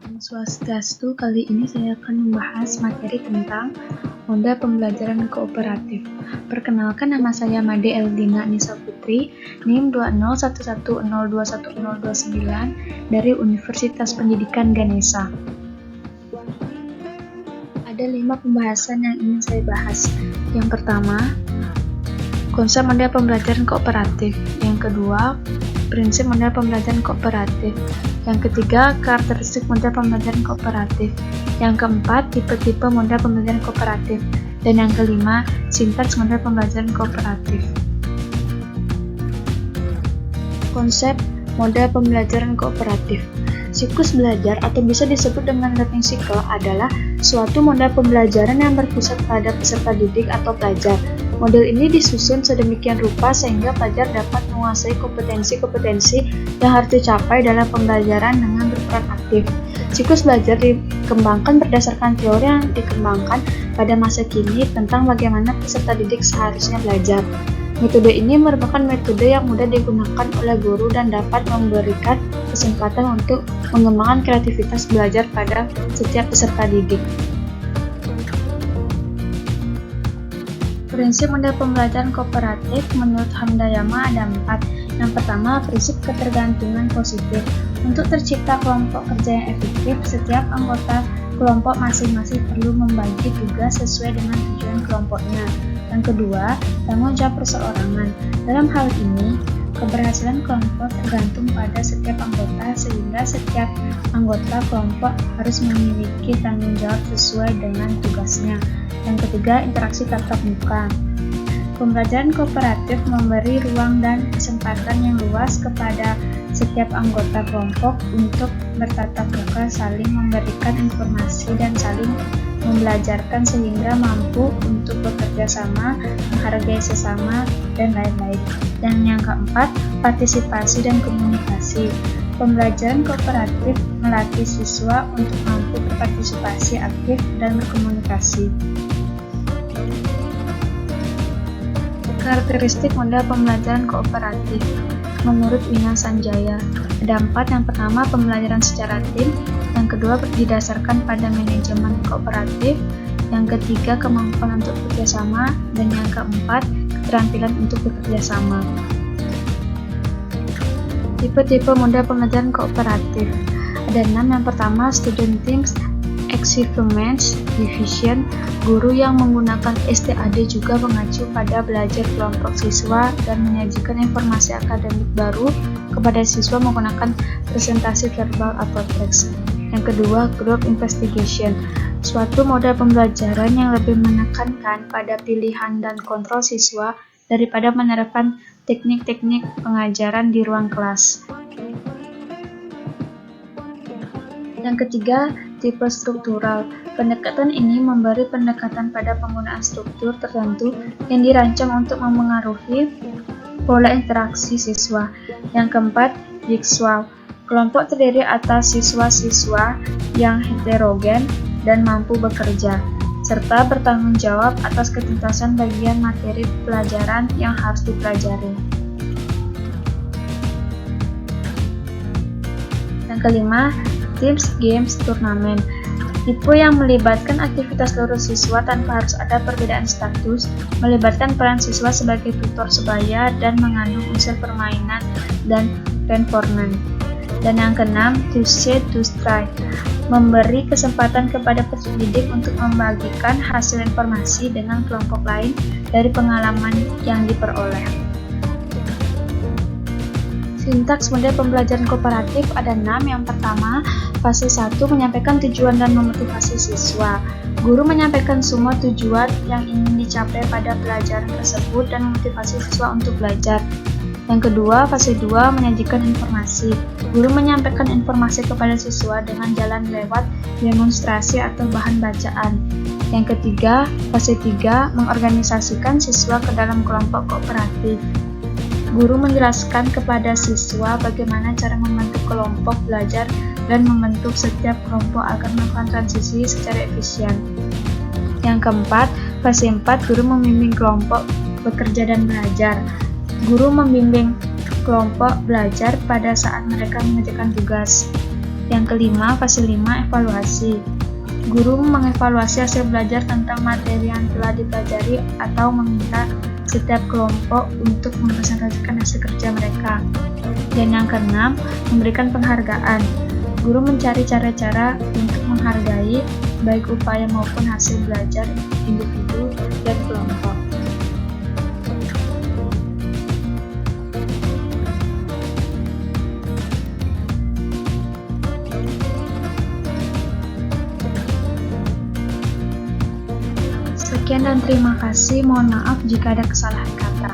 Om Swastiastu, kali ini saya akan membahas materi tentang moda pembelajaran kooperatif. Perkenalkan, nama saya Made Eldina Nisa Putri, NIM 20110211029 dari Universitas Pendidikan Ganesha. Ada 5 pembahasan yang ingin saya bahas. Yang pertama, konsep model pembelajaran kooperatif. Yang kedua, prinsip model pembelajaran kooperatif. Yang ketiga, karakteristik model pembelajaran kooperatif. Yang keempat, tipe-tipe model pembelajaran kooperatif. Dan yang kelima, sintaks model pembelajaran kooperatif. Konsep model pembelajaran kooperatif. Siklus belajar atau bisa disebut dengan learning cycle adalah suatu model pembelajaran yang berpusat pada peserta didik atau pelajar. Model ini disusun sedemikian rupa sehingga pelajar dapat menguasai kompetensi-kompetensi yang harus dicapai dalam pembelajaran dengan berperan aktif. Siklus belajar dikembangkan berdasarkan teori yang dikembangkan pada masa kini tentang bagaimana peserta didik seharusnya belajar. Metode ini merupakan metode yang mudah digunakan oleh guru dan dapat memberikan kesempatan untuk mengembangkan kreativitas belajar pada setiap peserta didik. Prinsip model pembelajaran kooperatif menurut Hamdayama ada 4. Yang pertama, prinsip ketergantungan positif. Untuk tercipta kelompok kerja yang efektif, setiap anggota kelompok masing-masing perlu membagi tugas sesuai dengan tujuan kelompoknya. Yang kedua, tanggung jawab perseorangan. Dalam hal ini, keberhasilan kelompok tergantung pada setiap anggota sehingga setiap anggota kelompok harus memiliki tanggung jawab sesuai dengan tugasnya. Yang ketiga, interaksi tatap muka. Pembelajaran kooperatif memberi ruang dan kesempatan yang luas kepada setiap anggota kelompok untuk bertatap muka, saling memberikan informasi dan saling membelajarkan sehingga mampu untuk bekerja sama, menghargai sesama, dan lain-lain. Dan yang keempat, partisipasi dan komunikasi. Pembelajaran kooperatif melatih siswa untuk mampu berpartisipasi aktif dan berkomunikasi. Karakteristik model pembelajaran kooperatif menurut Wina Sanjaya ada 4. Yang pertama, pembelajaran secara tim. Yang kedua, didasarkan pada manajemen kooperatif. Yang ketiga, kemampuan untuk bekerjasama. Dan yang keempat, keterampilan untuk bekerja sama. Tipe-tipe model pembelajaran kooperatif ada 6. Yang pertama, student teams, achievements, division. Guru yang menggunakan STAD juga mengacu pada belajar kelompok siswa dan menyajikan informasi akademik baru kepada siswa menggunakan presentasi verbal atau teks. Yang kedua, group investigation, suatu model pembelajaran yang lebih menekankan pada pilihan dan kontrol siswa daripada menerapkan teknik-teknik pengajaran di ruang kelas. Yang ketiga, tipe struktural. Pendekatan ini memberi pendekatan pada penggunaan struktur tertentu yang dirancang untuk memengaruhi pola interaksi siswa. Yang keempat, jigsaw. Kelompok terdiri atas siswa-siswa yang heterogen dan mampu bekerja, serta bertanggung jawab atas ketuntasan bagian materi pelajaran yang harus dipelajari. Yang kelima, teams, games, turnamen. Tipe yang melibatkan aktivitas seluruh siswa tanpa harus ada perbedaan status, melibatkan peran siswa sebagai tutor sebaya dan mengandung unsur permainan dan reinforcement. Dan yang keenam, to say, to try, memberi kesempatan kepada peserta didik untuk membagikan hasil informasi dengan kelompok lain dari pengalaman yang diperoleh. Sintaks model pembelajaran kooperatif ada 6. Yang pertama, fase 1 menyampaikan tujuan dan memotivasi siswa. Guru menyampaikan semua tujuan yang ingin dicapai pada pelajaran tersebut dan memotivasi siswa untuk belajar. Yang kedua, fase 2 menyajikan informasi. Guru menyampaikan informasi kepada siswa dengan jalan lewat demonstrasi atau bahan bacaan. Yang ketiga, fase 3 mengorganisasikan siswa ke dalam kelompok kooperatif. Guru menjelaskan kepada siswa bagaimana cara membentuk kelompok belajar dan membentuk setiap kelompok agar melakukan transisi secara efisien. Yang keempat, fase 4, guru membimbing kelompok bekerja dan belajar. Guru membimbing kelompok belajar pada saat mereka mengerjakan tugas. Yang kelima, fase 5, evaluasi. Guru mengevaluasi hasil belajar tentang materi yang telah dipelajari atau meminta setiap kelompok untuk mempresentasikan hasil kerja mereka. Dan yang keenam, memberikan penghargaan. Guru mencari cara-cara untuk menghargai baik upaya maupun hasil belajar individu dan kelompok. Sekian dan terima kasih. Mohon maaf jika ada kesalahan kata.